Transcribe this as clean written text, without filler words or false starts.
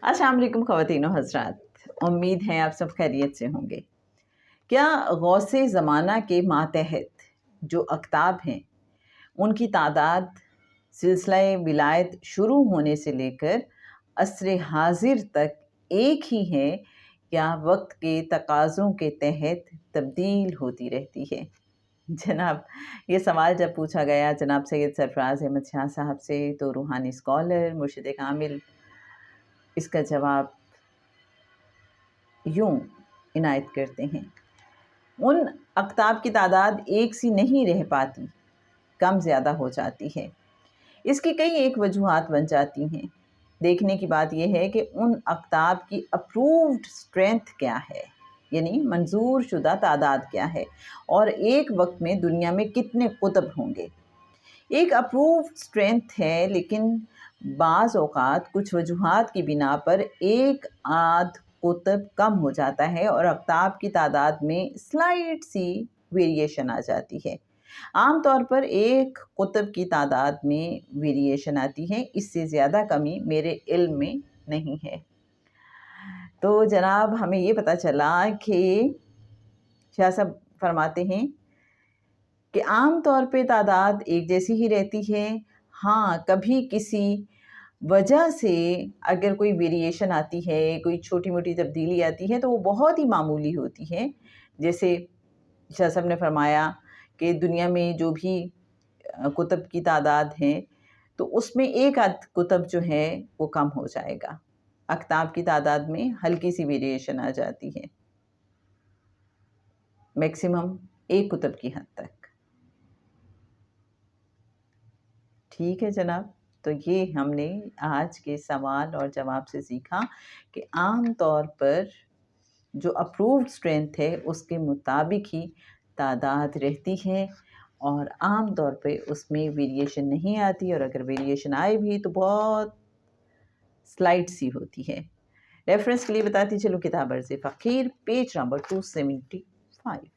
अस्सलाम वालेकुम ख़वातीन व हज़रात, उम्मीद है आप सब खैरियत से होंगे। क्या गौसे ज़माना के मातहत जो अक़ताब हैं उनकी तादाद सिलसिला विलायत शुरू होने से लेकर अस्र हाज़िर तक एक ही है या वक्त के तकाज़ों के तहत तब्दील होती रहती है? जनाब, ये सवाल जब पूछा गया जनाब सैयद सरफराज अहमद शाह साहब से तो रूहानी स्कॉलर मुर्शिद कामिल इसका जवाब यूँ इनायत करते हैं। उन अक़ताब की तादाद एक सी नहीं रह पाती, कम ज़्यादा हो जाती है। इसकी कई एक वजूहात बन जाती हैं। देखने की बात यह है कि उन अक़ताब की अप्रूव्ड स्ट्रेंथ क्या है, यानी मंजूर शुदा तादाद क्या है, और एक वक्त में दुनिया में कितने कुतुब होंगे। एक अप्रूव्ड स्ट्रेंथ है, लेकिन बाज़ औक़ात कुछ वजूहात की बिना पर एक आध कुतुब कम हो जाता है और अक़ताब की तादाद में स्लाइट सी वेरिएशन आ जाती है। आम तौर पर एक कुतुब की तादाद में वेरिएशन आती है, इससे ज़्यादा कमी मेरे इल्म में नहीं है। तो जनाब हमें ये पता चला कि शाह साहब फरमाते हैं कि आम तौर पे तादाद एक जैसी ही रहती है। हाँ, कभी किसी वजह से अगर कोई वेरिएशन आती है, कोई छोटी-मोटी तब्दीली आती है, तो वो बहुत ही मामूली होती है। जैसे शाह साहब ने फरमाया कि दुनिया में जो भी कुतुब की तादाद है, तो उसमें एक आध कुतुब जो है वो कम हो जाएगा। अक़ताब की तादाद में हल्की सी वेरिएशन आ जाती है, मैक्सिमम एक कुतुब की हद तक। ठीक है जनाब, तो ये हमने आज के सवाल और जवाब से सीखा कि आम तौर पर जो अप्रूव्ड स्ट्रेंथ है उसके मुताबिक ही तादाद रहती है और आम तौर पे उसमें वेरिएशन नहीं आती, और अगर वेरिएशन आए भी तो बहुत स्लाइट सी होती है। रेफरेंस के लिए बताती चलूँ किताब अर्ज़ फ़क़ीर पेज नंबर 275।